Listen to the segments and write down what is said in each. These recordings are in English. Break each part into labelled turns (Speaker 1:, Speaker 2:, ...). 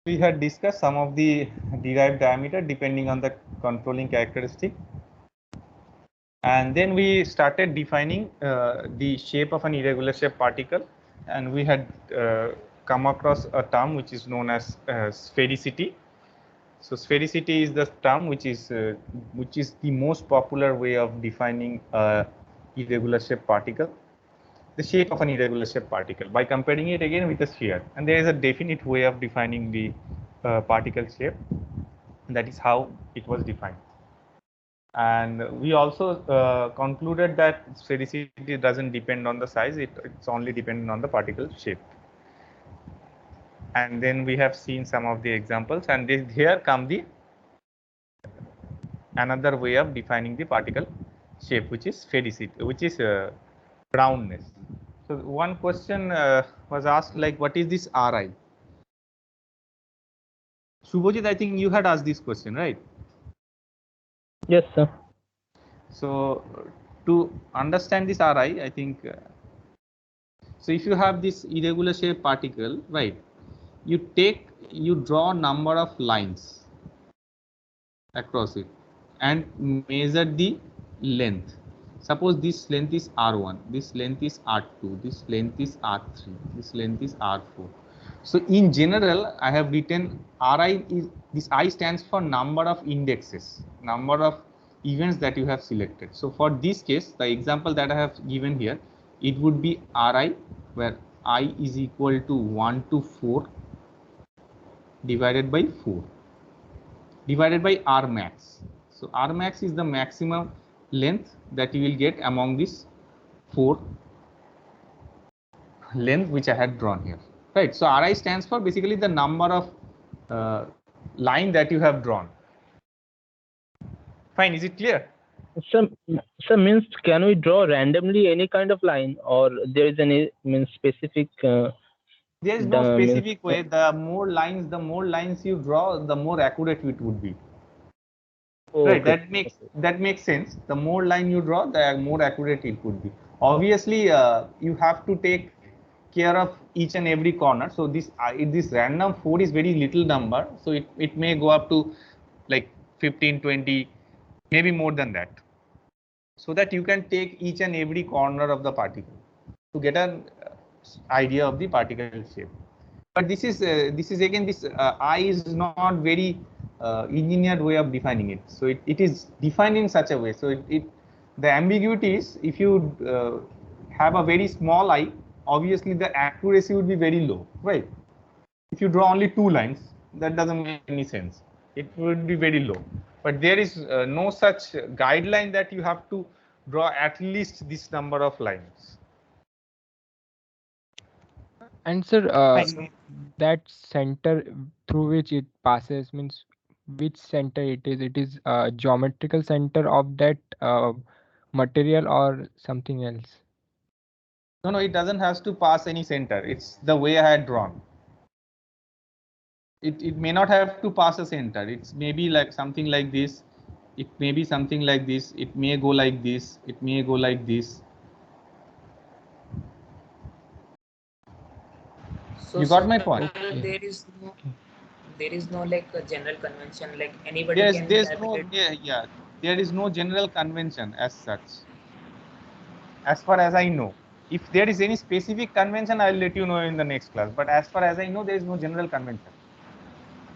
Speaker 1: we had discussed some of the derived diameter depending on the controlling characteristic. And then we started defining the shape of an irregular shape particle, and we had come across a term which is known as sphericity. So sphericity is the term which is the most popular way of defining irregular shape particle, the shape of an irregular shape particle, by comparing it again with a sphere. And there is a definite way of defining the particle shape. That is how it was defined. And we also concluded that sphericity doesn't depend on the size, it's only dependent on the particle shape. And then we have seen some of the examples, and here come the another way of defining the particle shape, which is sphericity, which is roundness. So one question was asked, like, what is this Ri? Shubhajit, I think you had asked this question, right?
Speaker 2: Yes, sir.
Speaker 1: So to understand this Ri, I think, so if you have this irregular shape particle, right, you draw a number of lines across it and measure the length. Suppose this length is R1, this length is R2, this length is R3, this length is R4. So in general, I have written Ri is, this I stands for number of indexes, number of events that you have selected. So for this case, the example that I have given here, it would be Ri, where I is equal to 1 to 4 divided by 4 divided by R max. So R max is the maximum length that you will get among these 4 length which I had drawn here, right? So Ri stands for basically the number of line that you have drawn. Fine, is it clear?
Speaker 2: So means, can we draw randomly any kind of line, or there is any specific?
Speaker 1: There is no specific way. The more lines you draw, the more accurate it would be. Oh, right, okay. that makes sense. The more line you draw, the more accurate it would be. Obviously, you have to take care of each and every corner. So this random 4 is very little number, so it may go up to like 15, 20, maybe more than that, so that you can take each and every corner of the particle to get an idea of the particle shape. But this is again, this I is not very engineered way of defining it. So it is defined in such a way. So the ambiguity is, if you have a very small I, obviously the accuracy would be very low, right? If you draw only 2 lines, that doesn't make any sense. It would be very low. But there is no such guideline that you have to draw at least this number of lines.
Speaker 3: And sir, that center through which it passes means which center it is? It is a geometrical center of that material or something else?
Speaker 1: No, it doesn't have to pass any center. It's the way I had drawn. It may not have to pass a center. It's maybe like something like this. It may be something like this. It may go like this. It may go like this.
Speaker 4: So
Speaker 1: you got my point?
Speaker 4: There is no like a general convention, like anybody can interpret it.
Speaker 1: There is no general convention as such, as far as I know. If there is any specific convention, I'll let you know in the next class, but as far as I know, there is no general convention.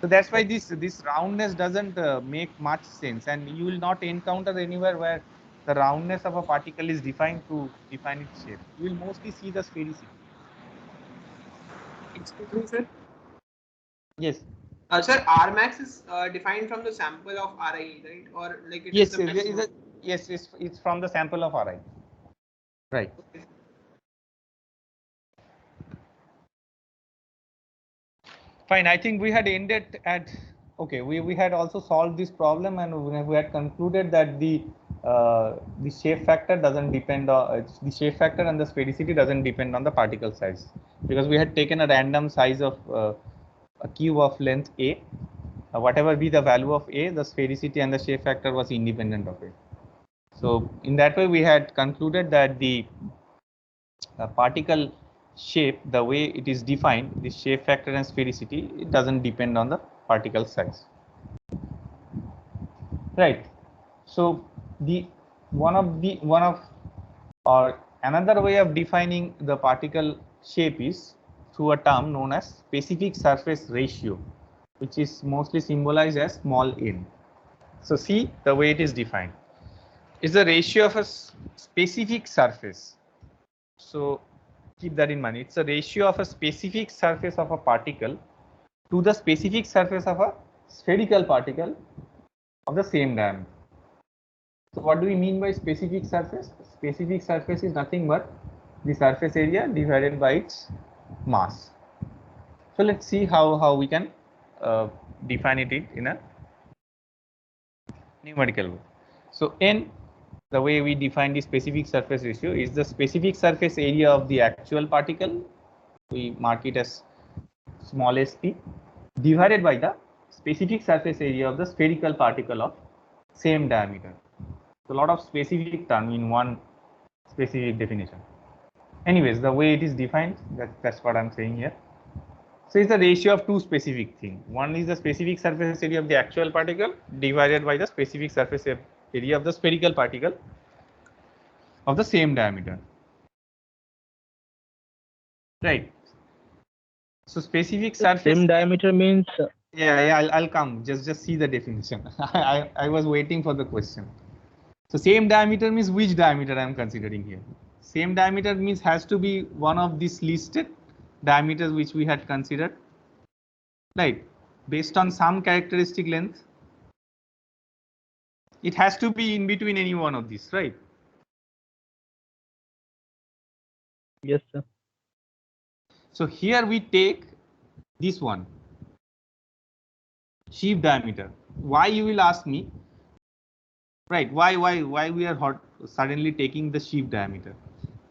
Speaker 1: So that's why this roundness doesn't make much sense, and you will not encounter anywhere where the roundness of a particle is defined to define its shape. You will mostly see the sphericity.
Speaker 5: Excuse me, sir.
Speaker 1: Yes.
Speaker 5: Sir, R max is defined from the sample of Ri, right? Or like it
Speaker 1: yes,
Speaker 5: is the maximum?
Speaker 1: Yes, it's from the sample of Ri. Right. Okay. Fine. I think we had ended at, okay, we had also solved this problem, and we had concluded that the shape factor doesn't depend on the shape factor, and the sphericity doesn't depend on the particle size, because we had taken a random size of a cube of length a. Whatever be the value of a, the sphericity and the shape factor was independent of it. So in that way, we had concluded that the particle shape, the way it is defined, the shape factor and sphericity, it doesn't depend on the particle size. Right. So the one of or another way of defining the particle shape is through a term known as specific surface ratio, which is mostly symbolized as small n. So see the way it is defined. It's the ratio of a specific surface. So keep that in mind. It's a ratio of a specific surface of a particle to the specific surface of a spherical particle of the same diameter. So what do we mean by specific surface? Specific surface is nothing but the surface area divided by its mass. So let's see how we can define it in a numerical way. So n, the way we define the specific surface ratio is the specific surface area of the actual particle, we mark it as small sp, divided by the specific surface area of the spherical particle of same diameter. So a lot of specific term in one specific definition. Anyways, the way it is defined, that's what I'm saying here. So it's the ratio of two specific things. One is the specific surface area of the actual particle divided by the specific surface area of the spherical particle of the same diameter. Right. So specific surface
Speaker 2: same diameter means
Speaker 1: yeah, I'll come. Just see the definition. I was waiting for the question. So same diameter means which diameter I am considering here. Same diameter means has to be one of these listed diameters which we had considered, right? Based on some characteristic length, it has to be in between any one of these, right?
Speaker 2: Yes, sir.
Speaker 1: So here we take this one, sheave diameter. Why, you will ask me, right? Why we are suddenly taking the sheave diameter?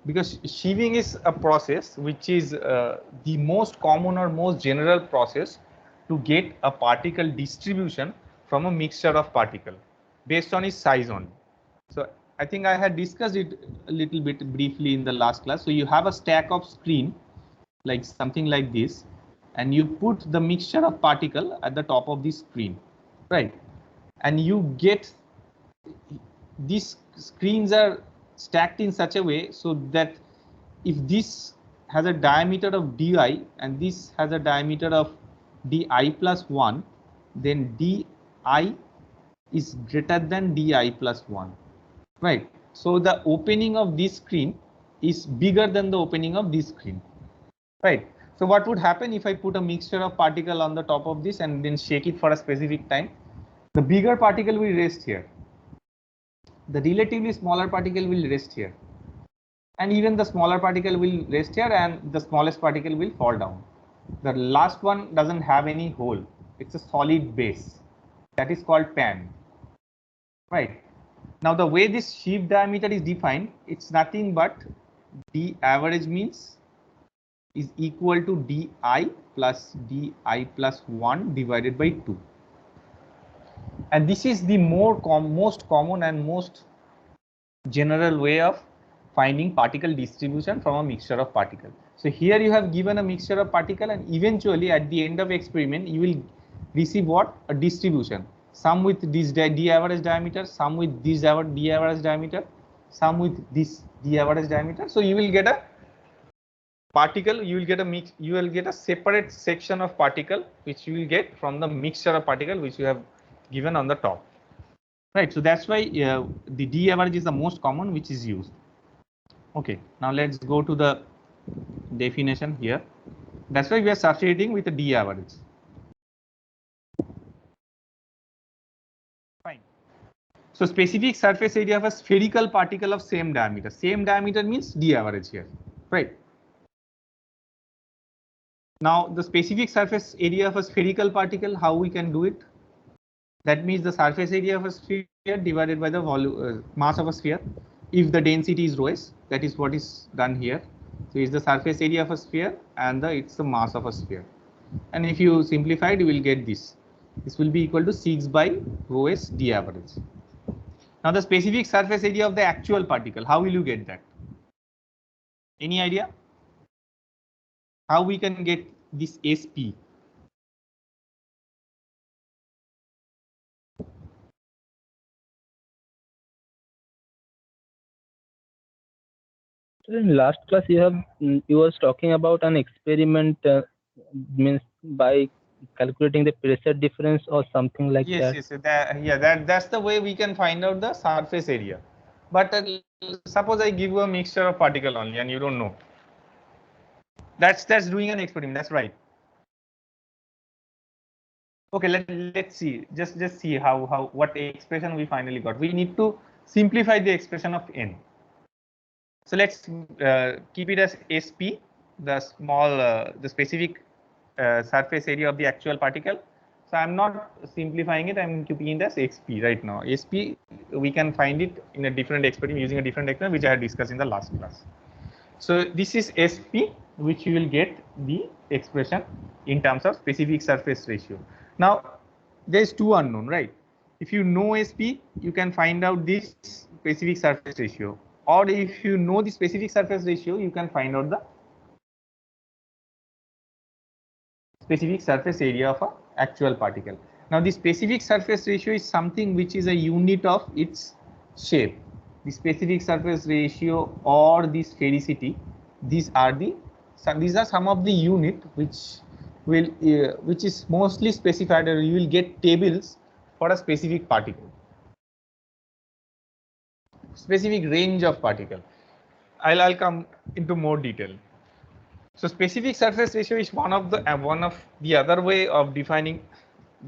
Speaker 1: Because sheaving is a process which is the most common or most general process to get a particle distribution from a mixture of particle based on its size only. So I think I had discussed it a little bit briefly in the last class. So you have a stack of screen like something like this, and you put the mixture of particle at the top of the screen, right? And you get these screens are stacked in such a way so that if this has a diameter of di and this has a diameter of di plus 1, then di is greater than di plus 1, right? So the opening of this screen is bigger than the opening of this screen, right? So what would happen if I put a mixture of particle on the top of this and then shake it for a specific time? The bigger particle will rest here. The relatively smaller particle will rest here, and even the smaller particle will rest here, and the smallest particle will fall down. The last one doesn't have any hole. It's a solid base. That is called pan. Right. Now the way this sheave diameter is defined, it's nothing but d average means is equal to di plus 1 divided by 2. And this is the most common and most general way of finding particle distribution from a mixture of particle. So here you have given a mixture of particle, and eventually at the end of experiment you will receive what? A distribution. Some with this d average diameter, some with this d average diameter, some with this d average diameter. So you will get a particle, you will get a mix, you will get a separate section of particle which you will get from the mixture of particle which you have given on the top. Right, so that's why the d average is the most common which is used. Okay, now let's go to the definition here. That's why we are substituting with the d average. Fine. So specific surface area of a spherical particle of same diameter. Same diameter means d average here, right? Now the specific surface area of a spherical particle, how we can do it? That means the surface area of a sphere divided by the volume mass of a sphere. If the density is ρs, that is what is done here. So it's the surface area of a sphere and it's the mass of a sphere. And if you simplify it, you will get this. This will be equal to 6 by ρs d average. Now the specific surface area of the actual particle, how will you get that? Any idea? how we can get this SP?
Speaker 2: In last class, you was talking about an experiment, means by calculating the pressure difference or something like that.
Speaker 1: Yes, that's the way we can find out the surface area. But suppose I give you a mixture of particle only, and you don't know. That's doing an experiment. That's right. Okay, let's see. Just see how what expression we finally got. We need to simplify the expression of n. So let's keep it as SP, the small, the specific surface area of the actual particle. So I'm not simplifying it. I'm keeping it as XP right now. SP, we can find it in a different experiment using a different experiment, which I had discussed in the last class. So this is SP, which you will get the expression in terms of specific surface ratio. Now, there's two unknown, right? If you know SP, you can find out this specific surface ratio. Or if you know the specific surface ratio, you can find out the specific surface area of an actual particle. Now, the specific surface ratio is something which is a unit of its shape. The specific surface ratio or the sphericity, these are some of the unit which is mostly specified, or you will get tables for a specific particle, specific range of particle. I'll come into more detail. So specific surface ratio is one of the other way of defining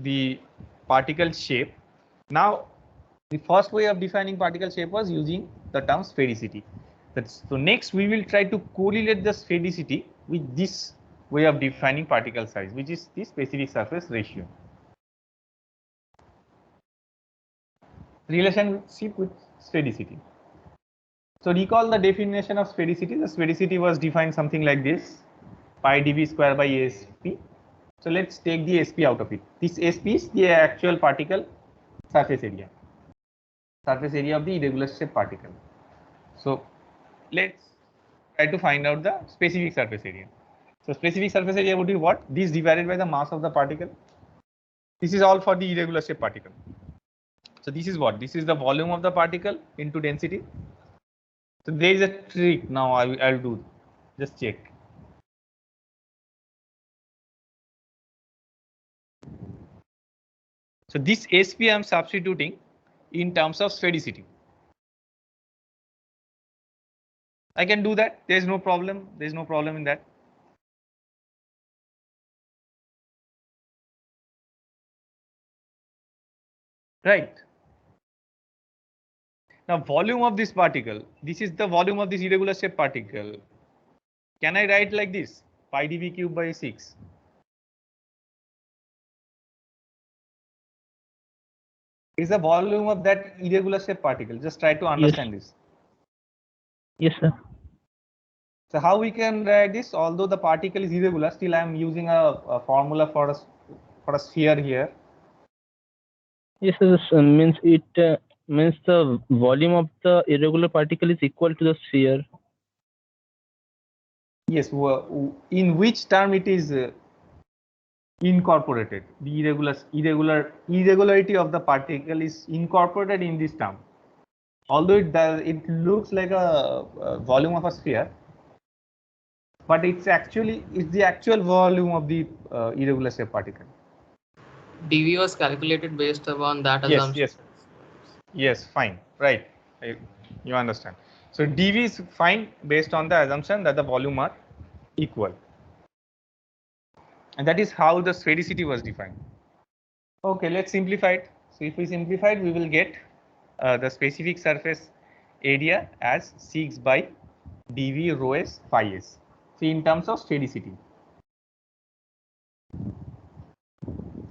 Speaker 1: the particle shape. Now, the first way of defining particle shape was using the term sphericity. So next we will try to correlate the sphericity with this way of defining particle size, which is the specific surface ratio. Relationship with sphericity. So recall the definition of sphericity. The sphericity was defined something like this: pi dv square by SP. So let's take the SP out of it. This SP is the actual particle surface area of the irregular shape particle. So let's try to find out the specific surface area. So specific surface area would be what? This divided by the mass of the particle. This is all for the irregular shape particle. So this is what? This is the volume of the particle into density. So there is a trick now I'll do. Just check. So this SP I am substituting in terms of sphericity. I can do that. There is no problem. There is no problem in that. Right. Now, volume of this particle. This is the volume of this irregular shape particle. Can I write like this? Pi dv cube by 6. Is the volume of that irregular shape particle. Just try to understand this.
Speaker 2: Yes, sir.
Speaker 1: So how we can write this? Although the particle is irregular, still I am using a formula for a sphere here.
Speaker 2: Yes, sir. This means it means the volume of the irregular particle is equal to the sphere.
Speaker 1: Yes. In which term it is incorporated? The irregularity of the particle is incorporated in this term. Although it looks like a volume of a sphere, but it's the actual volume of the irregular shape particle.
Speaker 6: dV was calculated based upon that assumption.
Speaker 1: Yes, fine, right. You understand. So dV is fine based on the assumption that the volume are equal, and that is how the sphericity was defined. Okay, let's simplify it. So if we simplify it, we will get the specific surface area as 6 by dV rho s phi s. So in terms of sphericity,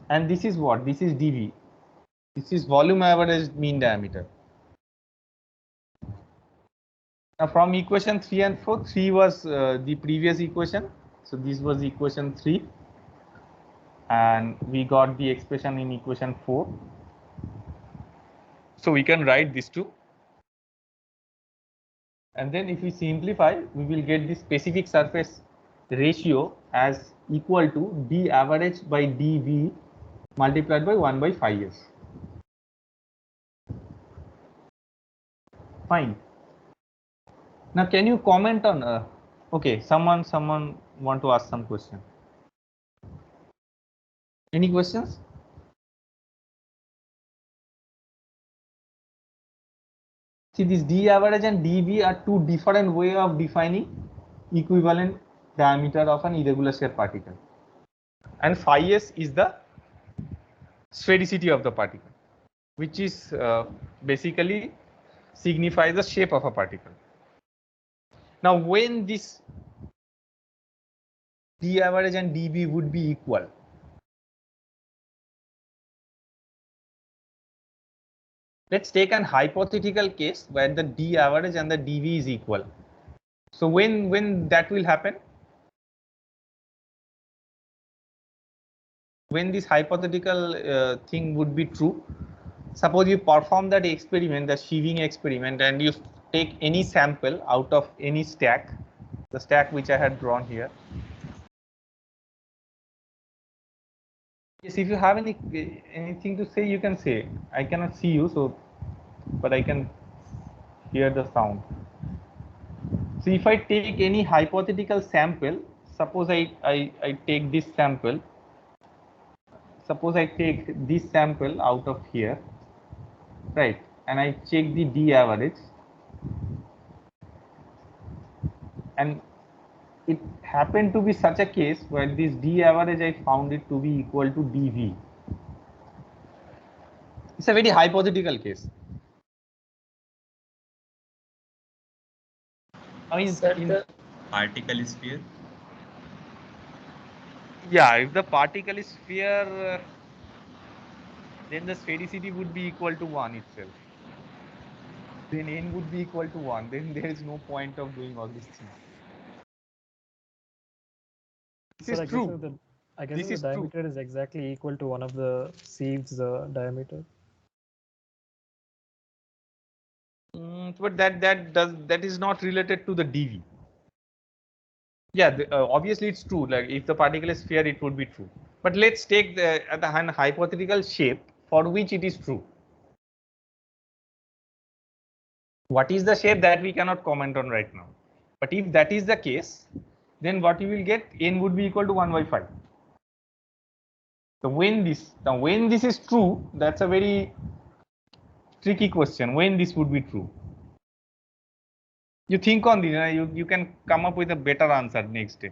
Speaker 1: and this is what? This is dV. This is volume average mean diameter. Now from equation 3 and 4, 3 was the previous equation. So this was equation 3. And we got the expression in equation 4. So we can write these two. And then if we simplify, we will get the specific surface ratio as equal to d average by dv multiplied by 1 by phi s. Fine. Now, can you comment on? Okay, someone want to ask some question. Any questions? See, this d average and dv are two different way of defining equivalent diameter of an irregular shaped particle, and phi s is the sphericity of the particle, which is basically signifies the shape of a particle. Now, when this d average and dv would be equal, let's take an hypothetical case where the d average and the dv is equal. So when that will happen? When this hypothetical thing would be true, suppose you perform that experiment, the sieving experiment, and you take any sample out of any stack, the stack which I had drawn here. Yes, if you have anything to say, you can say. I cannot see you, so but I can hear the sound. So if I take any hypothetical sample, suppose I take this sample. Suppose I take this sample out of here, right, and I check the d average, and it happened to be such a case where this d average I found it to be equal to dv. It's a very hypothetical case. I mean,
Speaker 4: Sir,
Speaker 7: particle sphere.
Speaker 1: Yeah, if the particle is sphere, then the sphericity would be equal to 1 itself. Then n would be equal to 1. Then there is no point of doing all these things. This is true.
Speaker 8: I guess the diameter is exactly equal to one of the sieves diameter.
Speaker 1: But that is not related to the dv. Yeah, obviously it's true. Like if the particle is sphere, it would be true. But let's take the hypothetical shape for which it is true. What is the shape that we cannot comment on right now? But if that is the case, then what you will get, n would be equal to 1 by 5. So when this is true, that's a very tricky question. When this would be true? You think on this, you can come up with a better answer next day.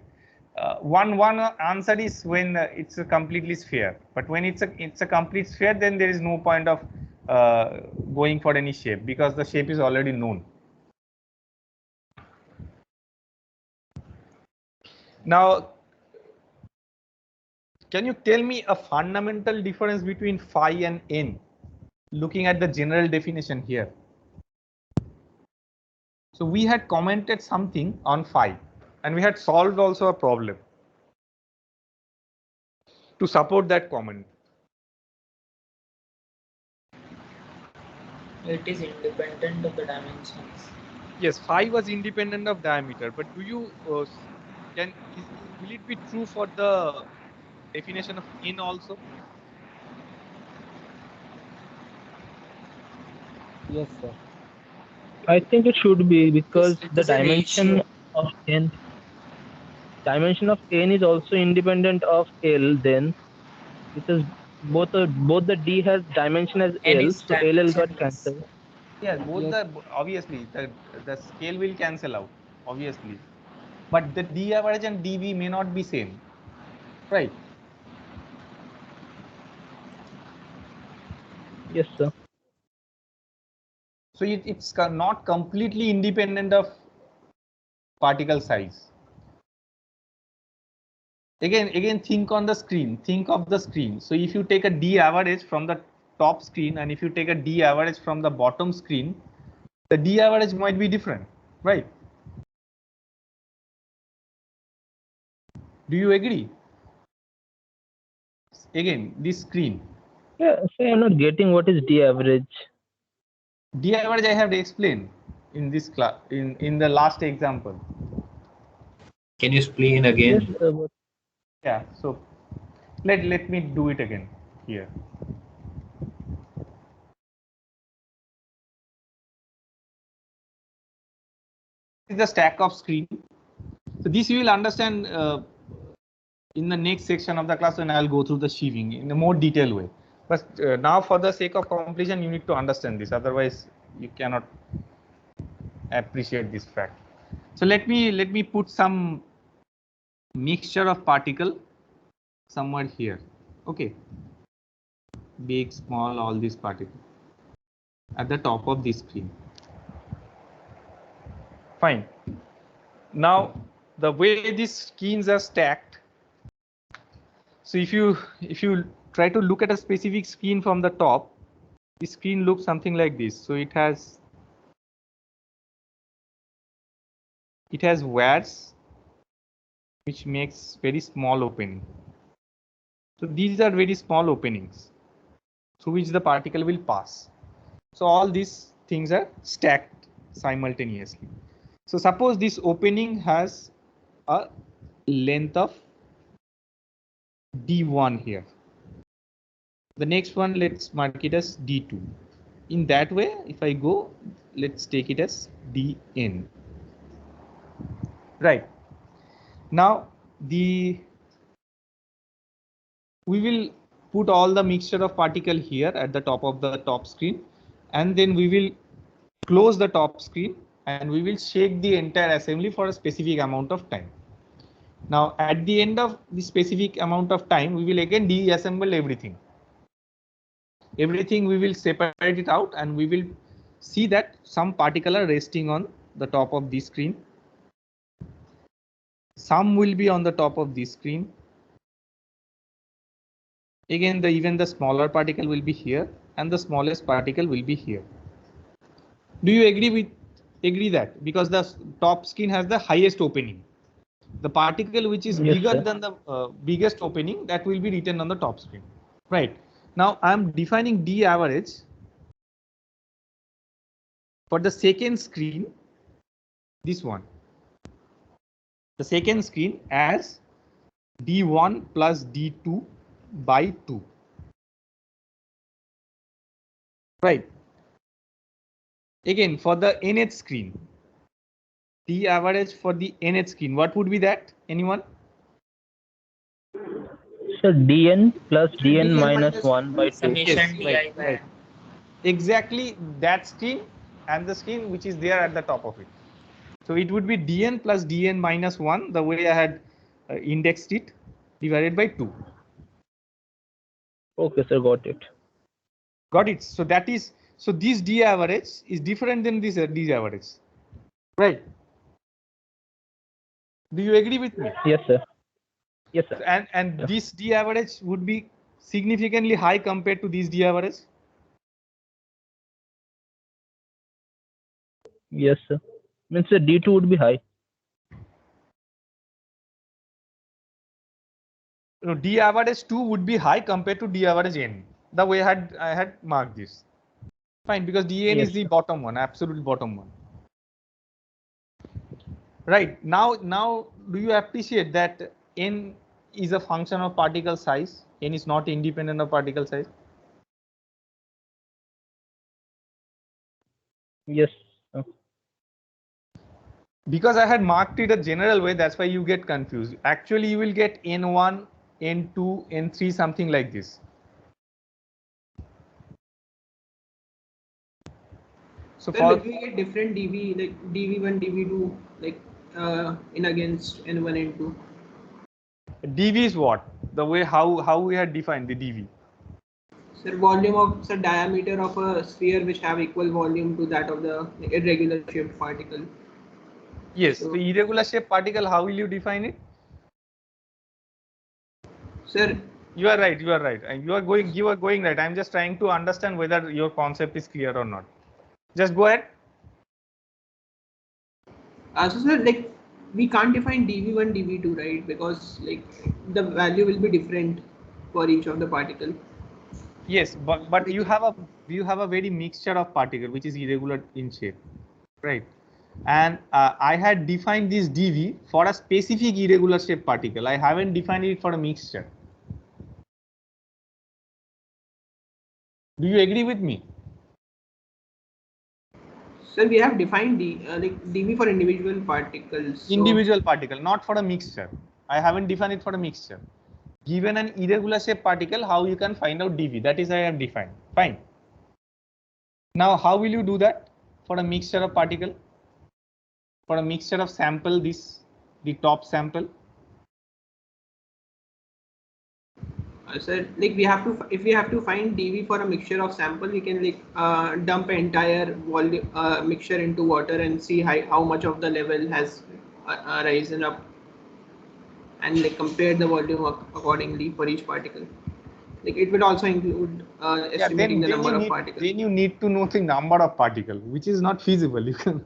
Speaker 1: One answer is when it's a completely sphere, but when it's a complete sphere, then there is no point of going for any shape because the shape is already known. Now, can you tell me a fundamental difference between phi and n, looking at the general definition here? So we had commented something on phi, and we had solved also a problem to support that comment.
Speaker 4: it is independent of the dimensions.
Speaker 1: Yes, phi was independent of diameter, but do you will it be true for the definition of n also?
Speaker 2: Yes, sir. I think it should be, because the dimension of n is also independent of L then, because both the D has dimension as
Speaker 4: N
Speaker 2: L,
Speaker 4: is
Speaker 2: so LL got
Speaker 4: dimensionless.
Speaker 2: cancelled.
Speaker 1: Yeah, both obviously the scale will cancel out, obviously, but the d average and dv may not be same, right?
Speaker 2: Yes, sir.
Speaker 1: So it's not completely independent of particle size. Again, think on the screen. Think of the screen. So if you take a d average from the top screen and if you take a d average from the bottom screen, the d average might be different, right? Do you agree? Again, this screen.
Speaker 2: Yeah, so I'm not getting what is D average.
Speaker 1: D average I have to explain in this class in the last example.
Speaker 7: Can you explain again?
Speaker 2: Yes,
Speaker 1: Yeah, so let me do it again here. This is the stack of screen. So this you will understand in the next section of the class when I'll go through the sheaving in a more detailed way. But now for the sake of completion, you need to understand this. Otherwise, you cannot appreciate this fact. So let me put some mixture of particle somewhere here. Okay. Big, small, all these particles at the top of this screen. Fine. Now the way these skins are stacked. So if you try to look at a specific skin from the top, the screen looks something like this. So it has wares which makes very small opening. So these are very small openings through which the particle will pass. So all these things are stacked simultaneously. So suppose this opening has a length of D1 here. The next one, let's mark it as D2. In that way, if I go, let's take it as Dn. Right. Now we will put all the mixture of particle here at the top of the top screen, and then we will close the top screen and we will shake the entire assembly for a specific amount of time. Now at the end of the specific amount of time, we will again deassemble everything. Everything we will separate it out and we will see that some particle are resting on the top of this screen. Some will be on the top of this screen. Again, even the smaller particle will be here and the smallest particle will be here. Do you agree that because the top screen has the highest opening, the particle which is bigger than the biggest opening, that will be written on the top screen, right? Now I am defining D average for the second screen, this one, the second screen as D1 plus D2 by 2, right? Again, for the nth screen, D average for the nth screen, what would be that? Anyone?
Speaker 2: So Dn plus Dn minus 1 by 2.
Speaker 4: Summation
Speaker 1: Yes, right,
Speaker 4: Di by
Speaker 1: right. Exactly that screen and the screen which is there at the top of it. So it would be Dn plus Dn minus 1, the way I had indexed it, divided by 2.
Speaker 2: Okay, sir, got it.
Speaker 1: Got it. So that is, so this D average is different than this D average, right? Do you agree with me?
Speaker 2: Yes, sir. Yes, sir.
Speaker 1: And
Speaker 2: Yeah.
Speaker 1: This D average would be significantly high compared to this D average.
Speaker 2: Yes, sir. Means the D2 would be high.
Speaker 1: No, D average 2 would be high compared to D average n. The way I had marked this. Fine, because Dn
Speaker 2: Yes,
Speaker 1: is the
Speaker 2: sir.
Speaker 1: bottom one, absolute bottom one. Right, now do you appreciate that n is a function of particle size? N is not independent of particle size.
Speaker 2: Yes, sir.
Speaker 1: Because I had marked it a general way, that's why you get confused. Actually, you will get n1, n2, n3, something like this. So
Speaker 5: Then will we get different dV, like dV1, dV2, like in against n1, n2?
Speaker 1: dV is what? The way how we had defined the dV.
Speaker 5: Sir, volume of, sir, diameter of a sphere which have equal volume to that of the irregular shaped particle.
Speaker 1: Yes,
Speaker 5: So,
Speaker 1: the irregular shaped particle, how will you define it?
Speaker 5: sir,
Speaker 1: You are right, you are right. And you are going right. I'm just trying to understand whether your concept is clear or not. Just go ahead.
Speaker 5: so sir, like we can't define dV1, dV2, right? Because like the value will be different for each of the particle.
Speaker 1: Yes, but you have a very mixture of particle which is irregular in shape, right? and I had defined this dV for a specific irregular shape particle. I haven't defined it for a mixture. Do you agree with me?
Speaker 5: Sir, we have defined dV for individual particles.
Speaker 1: Individual particle, not for a mixture. I haven't defined it for a mixture. Given an irregular shape particle, how you can find out dV? That is I have defined. Fine. Now, how will you do that for a mixture of particle? For a mixture of sample, the top sample.
Speaker 5: Sir, like we have to, if we have to find dV for a mixture of sample, we can dump an entire volume mixture into water and see how much of the level has risen up, and compare the volume accordingly for each particle. It will also include estimating the number of particles.
Speaker 1: Then you need to know the number of particles, which is not feasible. You can.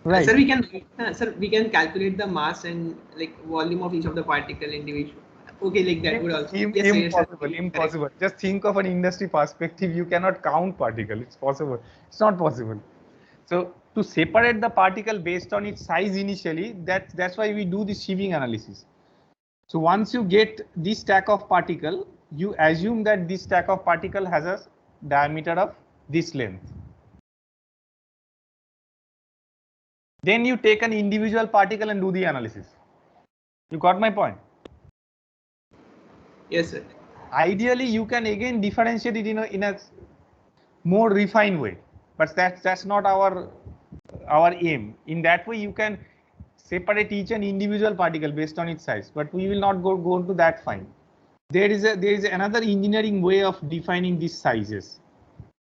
Speaker 5: Right. Sir, we can calculate the mass and volume of each of the particle individually. Okay, that would also
Speaker 1: impossible. Impossible. Just think of an industry perspective. You cannot count particle. It's possible. It's not possible. So to separate the particle based on its size initially, that's why we do the sieving analysis. So once you get this stack of particle, you assume that this stack of particle has a diameter of this length. Then you take an individual particle and do the analysis. You got my point?
Speaker 5: Yes, sir.
Speaker 1: Ideally, you can again differentiate it in a more refined way, but that's not our aim. In that way, you can separate each and individual particle based on its size, but we will not go to that fine. There is another engineering way of defining these sizes,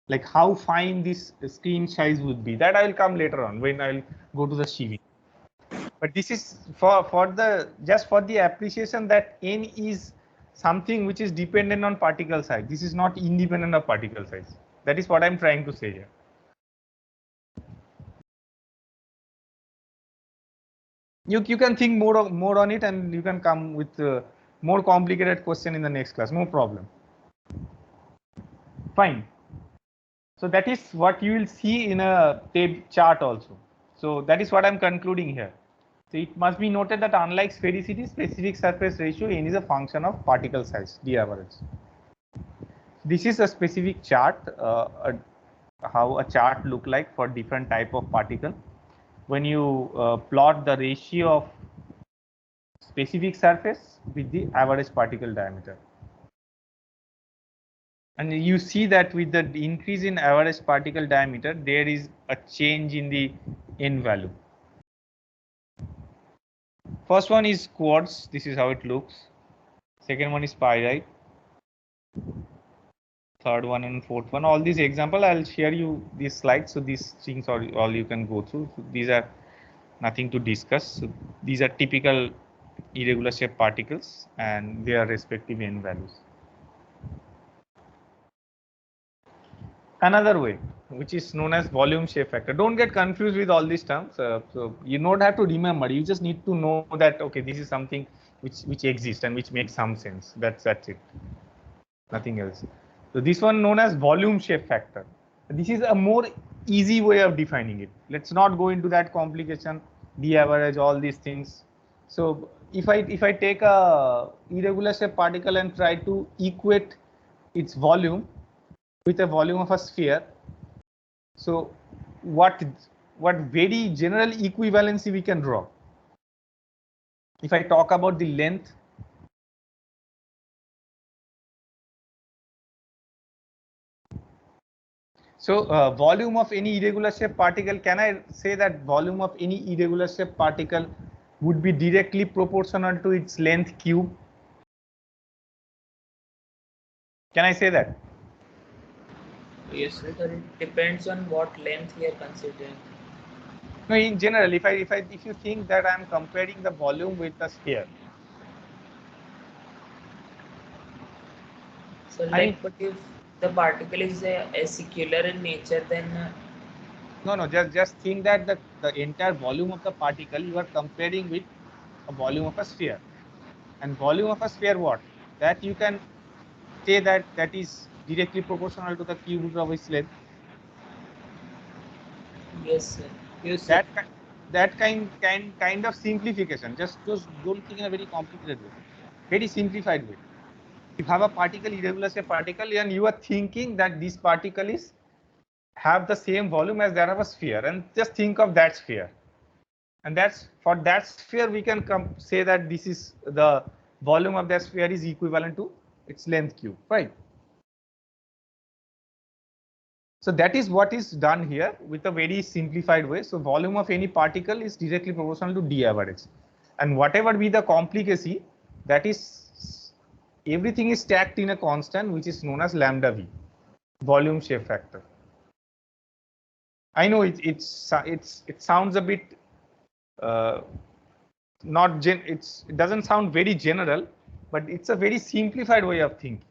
Speaker 1: like how fine this screen size would be. That I will come later on when I'll go to the sieving. But this is for the appreciation that n is something which is dependent on particle size. This is not independent of particle size. That is what I'm trying to say here. You can think more on it, and you can come with more complicated question in the next class. No problem. Fine. So that is what you will see in a chart also. So that is what I'm concluding here. So it must be noted that unlike sphericity, specific surface ratio n is a function of particle size, d average. This is a specific chart, how a chart look like for different type of particle. When you plot the ratio of specific surface with the average particle diameter. And you see that with the increase in average particle diameter, there is a change in the n value. First one is quartz. This is how it looks. Second one is pyrite. Third one and fourth one. All these example, I'll share you these slides. So these things are all you can go through. So these are nothing to discuss. So these are typical irregular shape particles and their respective n values. Another way, which is known as volume shape factor. Don't get confused with all these terms. So you don't have to remember. You just need to know that okay, this is something which exists and which makes some sense. That's it. Nothing else. So this one known as volume shape factor. This is a more easy way of defining it. Let's not go into that complication, d average, all these things. So if I take a irregular shape particle and try to equate its volume with a volume of a sphere, so what very general equivalency we can draw? If I talk about the length, so volume of any irregular shape particle, can I say that volume of any irregular shape particle would be directly proportional to its length cube? Can I say that?
Speaker 5: Yes,
Speaker 4: sir. It depends on what length we are considering.
Speaker 1: No, in general, if you think that I am comparing the volume with the sphere.
Speaker 4: So but if the particle is secular in nature, then
Speaker 1: no, just think that the entire volume of the particle you are comparing with a volume of a sphere, and volume of a sphere, what that you can say that is directly proportional to the cube root of its length.
Speaker 4: Yes, sir.
Speaker 5: Yes, sir.
Speaker 1: That kind of simplification. Just don't think in a very complicated way. Very simplified way. You have a particle, irregular shape particle, and you are thinking that this particle is have the same volume as that of a sphere, and just think of that sphere. And that's for that sphere we can say that this is the volume of that sphere is equivalent to its length cube, right? So that is what is done here with a very simplified way. So volume of any particle is directly proportional to d average, and whatever be the complicacy, that is everything is stacked in a constant which is known as lambda v, volume shape factor. I know it sounds a bit it doesn't sound very general, but it's a very simplified way of thinking.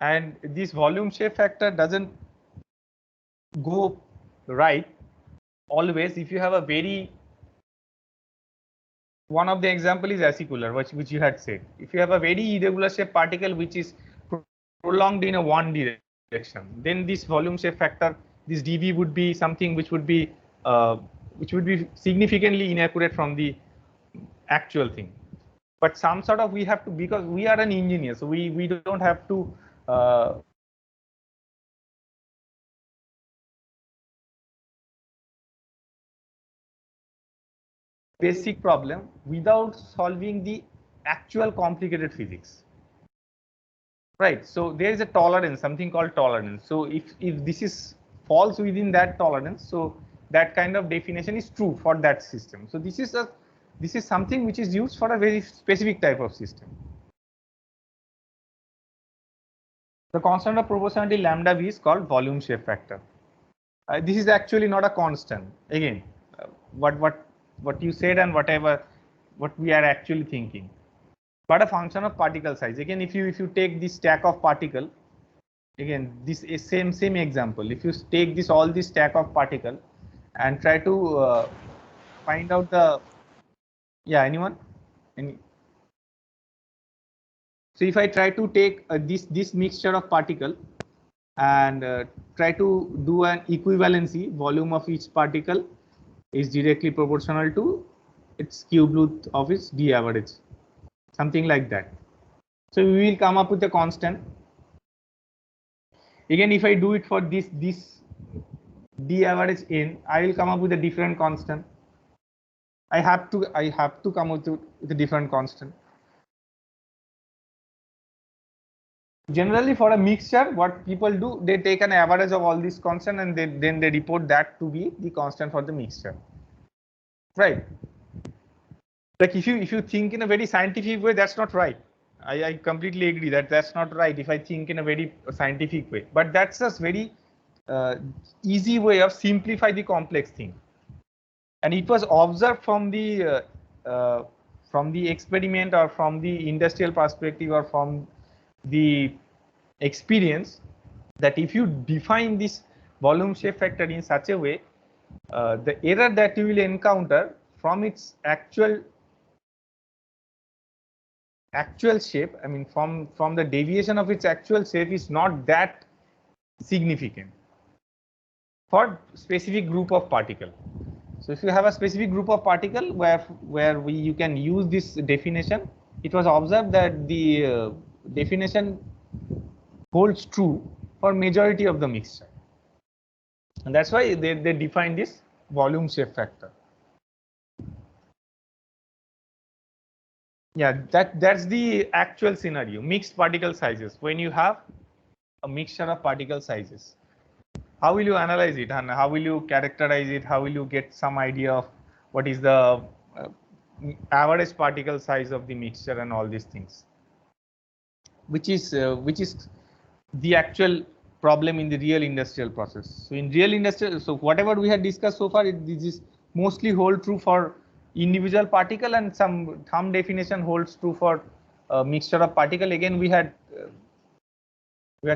Speaker 1: And this volume shape factor doesn't go right always. If you have a very, one of the example is acicular, which you had said. If you have a very irregular shape particle which is prolonged in a one direction, then this volume shape factor, this dV would be something which would be significantly inaccurate from the actual thing. But some sort of we have to, because we are an engineer, so we don't have to basic problem without solving the actual complicated physics, right? So there is a tolerance, something called tolerance. So if this is falls within that tolerance, so that kind of definition is true for that system. So this is something which is used for a very specific type of system. The constant of proportionality lambda v is called volume shape factor. This is actually not a constant. Again, what you said and what we are actually thinking, but a function of particle size. Again, if you take this stack of particle, again this is same example. If you take all this stack of particle and try to find out the, anyone? So if I try to take this mixture of particle and try to do an equivalency, volume of each particle is directly proportional to its cube root of its d average, something like that. So we will come up with a constant. Again, if I do it for this d average n, I will come up with a different constant. I have to come up with a different constant. Generally, for a mixture, what people do, they take an average of all these constants and then they report that to be the constant for the mixture, right? Like if you think in a very scientific way, that's not right. I completely agree that that's not right if I think in a very scientific way. But that's just very easy way of simplify the complex thing. And it was observed from the experiment or from the industrial perspective or from the experience, that if you define this volume shape factor in such a way, the error that you will encounter from its actual shape, I mean from the deviation of its actual shape, is not that significant for specific group of particle. So if you have a specific group of particle where you can use this definition, it was observed that the definition holds true for majority of the mixture, and that's why they define this volume shape factor. Yeah, that's the actual scenario, mixed particle sizes. When you have a mixture of particle sizes, how will you analyze it and how will you characterize it? How will you get some idea of what is the average particle size of the mixture and all these things, which is the actual problem in the real industrial process. So in real industrial, so whatever we had discussed so far, this is mostly hold true for individual particle, and some definition holds true for a mixture of particle. Again, we had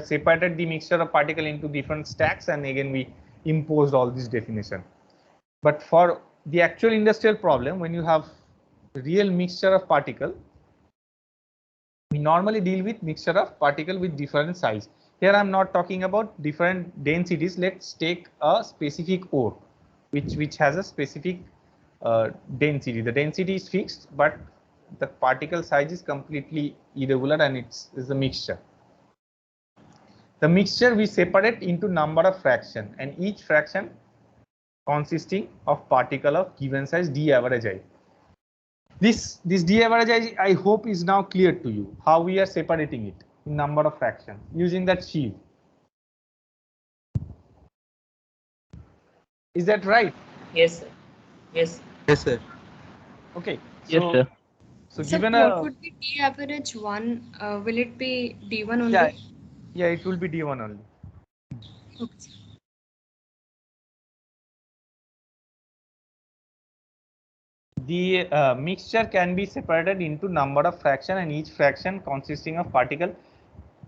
Speaker 1: separated the mixture of particle into different stacks, and again we imposed all this definition. But for the actual industrial problem, when you have real mixture of particle, we normally deal with mixture of particle with different size. Here I'm not talking about different densities. Let's take a specific ore. which has a specific density. The density is fixed, but the particle size is completely irregular, and it's a mixture. The mixture we separate into number of fraction, and each fraction consisting of particle of given size d average I. This d average I hope is now clear to you how we are separating it in number of fractions using that sheave. Is that right?
Speaker 4: Yes, sir. Yes.
Speaker 7: Yes, sir.
Speaker 1: Okay.
Speaker 2: Yes, sir.
Speaker 1: So
Speaker 9: So
Speaker 1: given
Speaker 9: what
Speaker 1: a
Speaker 9: would be D average 1? Will it be D1 only?
Speaker 1: yeah, it will be d1 only.
Speaker 9: Okay.
Speaker 1: The mixture can be separated into number of fraction, and each fraction consisting of particle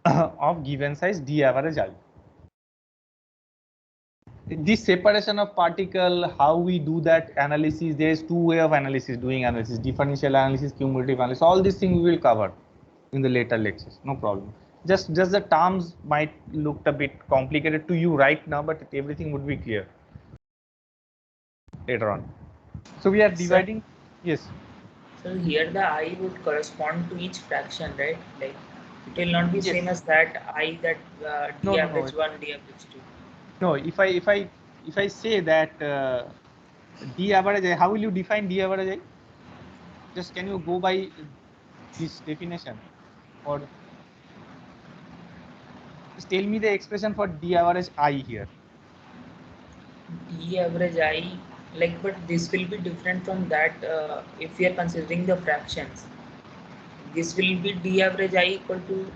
Speaker 1: of given size d average I. This separation of particle, how we do that analysis, there is two way of analysis, doing analysis, differential analysis, cumulative analysis, all these things we will cover in the later lectures, no problem. Just the terms might look a bit complicated to you right now, but everything would be clear later on. So we are dividing, yes.
Speaker 4: So here the I would correspond to each fraction, right? Like it will not be same as that I that D average 1, D average 2.
Speaker 1: No, if I say that d average I, how will you define d average I? Just can you go by this definition, or just tell me the expression for d average I here.
Speaker 4: D average I, like, but this will be different from that if we are considering the fractions. This will be D average I equal to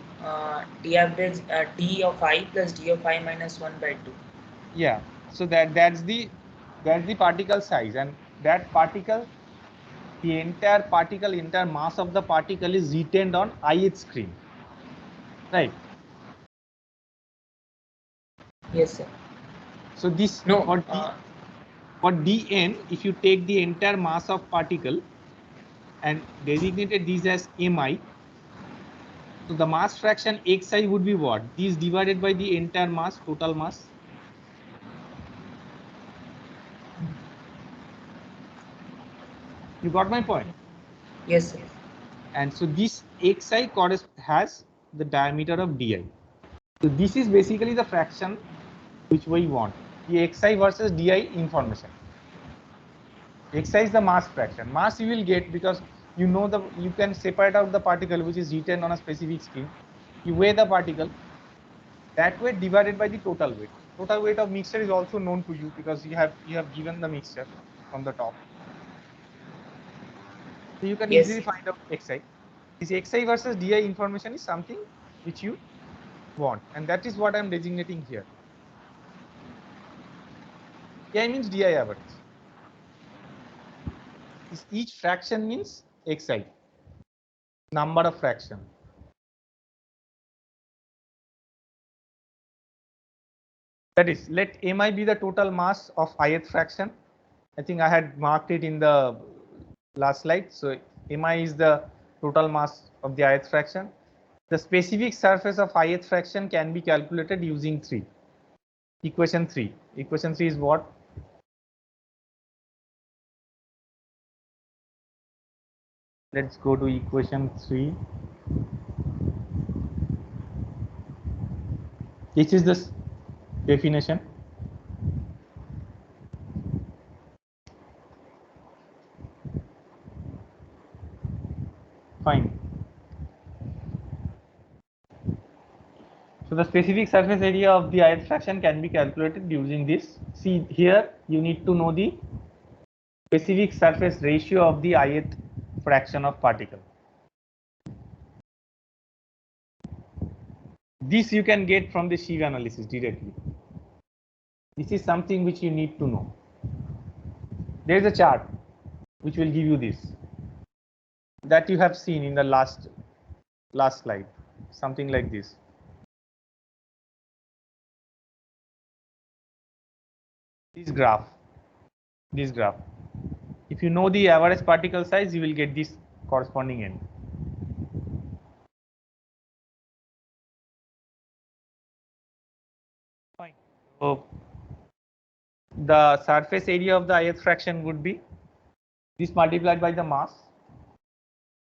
Speaker 4: D average D of I plus D of I minus 1 by 2.
Speaker 1: Yeah, so that's the particle size, and that particle, the entire mass of the particle is retained on ith screen, right?
Speaker 4: Yes, sir.
Speaker 1: So this
Speaker 4: no
Speaker 1: for dn, if you take the entire mass of particle and designated this as mi, so the mass fraction xi would be what? This divided by the entire mass, total mass. You got my point?
Speaker 4: Yes, sir.
Speaker 1: And so this xi has the diameter of di. So this is basically the fraction which we want, the xi versus di information. Xi is the mass fraction. Mass you will get because you know you can separate out the particle which is retained on a specific screen. You weigh the particle, that weight divided by the total weight. Total weight of mixture is also known to you because you have given the mixture from the top. So you can easily find out xi. This xi versus di information is something which you want, and that is what I am designating here. Di means di average. Each fraction means xi, number of fraction. That is, let mi be the total mass of ith fraction. I think I had marked it in the last slide. So mi is the total mass of the ith fraction. The specific surface of ith fraction can be calculated using equation 3. Equation 3 is what? Let's go to equation 3. This is the definition. Fine. So the specific surface area of the ith fraction can be calculated using this. See here, you need to know the specific surface ratio of the ith fraction of particle. This you can get from the sheave analysis directly. This is something which you need to know. There is a chart which will give you this, that you have seen in the last slide, something like this. This graph. If you know the average particle size, you will get this corresponding end. Fine. So the surface area of the ith fraction would be this multiplied by the mass,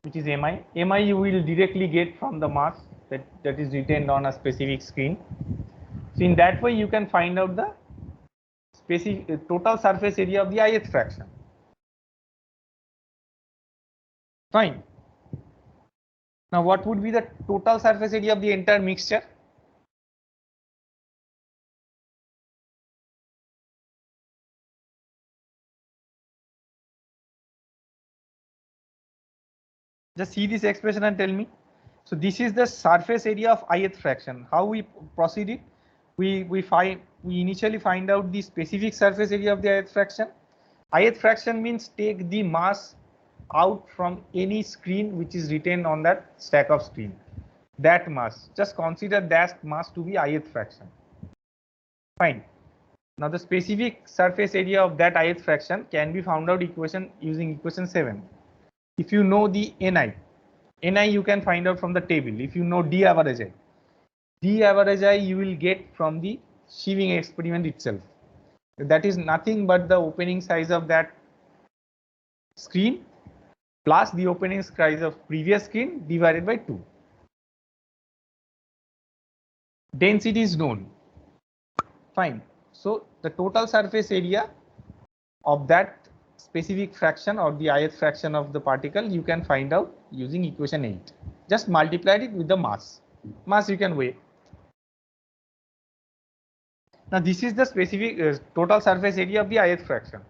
Speaker 1: which is mi. Mi you will directly get from the mass that is retained on a specific screen. So in that way you can find out the specific total surface area of the ith fraction. Fine. Now what would be the total surface area of the entire mixture? Just see this expression and tell me. So this is the surface area of ith fraction. How we proceed it? We initially find out the specific surface area of the ith fraction. Ith fraction means take the mass out from any screen which is retained on that stack of screen. That mass, just consider that mass to be ith fraction. Fine. Now the specific surface area of that ith fraction can be found out using equation 7. If you know the Ni you can find out from the table. If you know d average I you will get from the sieving experiment itself. That is nothing but the opening size of that screen plus the opening size of previous screen divided by 2. Density is known. Fine. So the total surface area of that specific fraction or the ith fraction of the particle you can find out using equation 8. Just multiply it with the mass. Mass you can weigh. Now this is the specific total surface area of the ith fraction.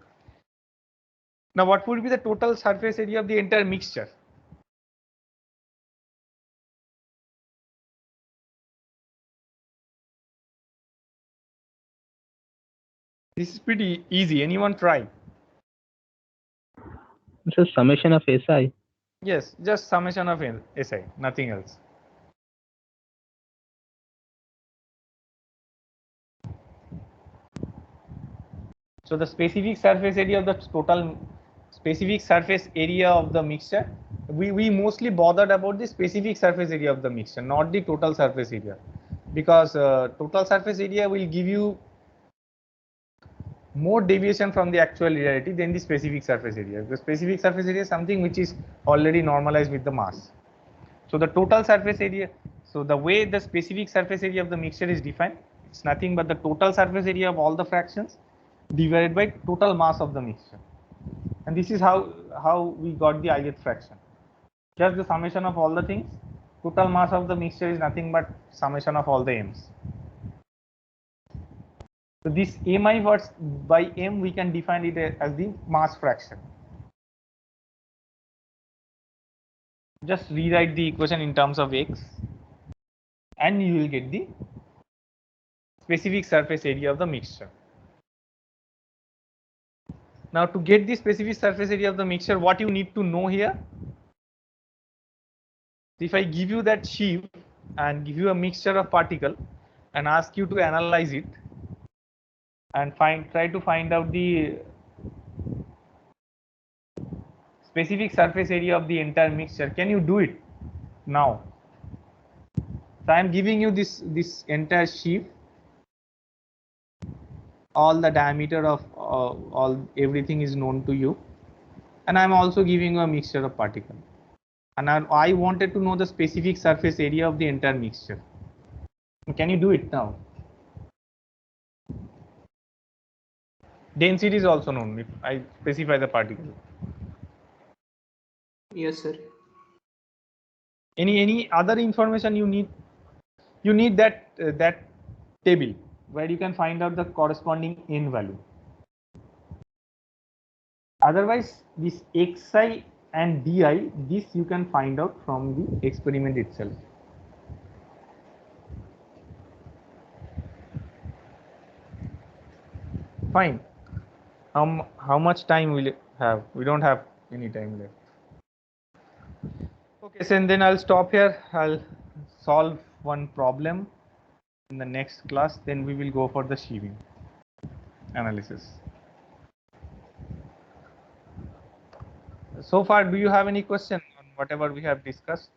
Speaker 1: Now what would be the total surface area of the entire mixture? This is pretty easy. Anyone try?
Speaker 2: It's a summation of SI.
Speaker 1: Yes, just summation of SI, nothing else. So the specific surface area of the total specific surface area of the mixture, we mostly bothered about the specific surface area of the mixture, not the total surface area, because total surface area will give you more deviation from the actual reality than the specific surface area. The specific surface area is something which is already normalized with the mass. So the total surface area, so the way the specific surface area of the mixture is defined, it's nothing but the total surface area of all the fractions divided by total mass of the mixture. And this is how we got the ith fraction. Just the summation of all the things. Total mass of the mixture is nothing but summation of all the m's. So this mi by m we can define it as the mass fraction. Just rewrite the equation in terms of x and you will get the specific surface area of the mixture. Now to get the specific surface area of the mixture, what you need to know here, if I give you that sieve and give you a mixture of particle and ask you to analyze it and try to find out the specific surface area of the entire mixture, can you do it now? So I am giving you this entire sieve, all the diameter of everything is known to you, and I am also giving you a mixture of particle, and I wanted to know the specific surface area of the entire mixture. Can you do it now? Density is also known if I specify the particle.
Speaker 5: Yes, sir.
Speaker 1: Any other information you need? You need that table where you can find out the corresponding n value. Otherwise, this xi and di, this you can find out from the experiment itself. Fine. How much time will it have? We don't have any time left. Okay, so then I'll stop here. I'll solve one problem in the next class. Then we will go for the sieving analysis. So far, do you have any question on whatever we have discussed?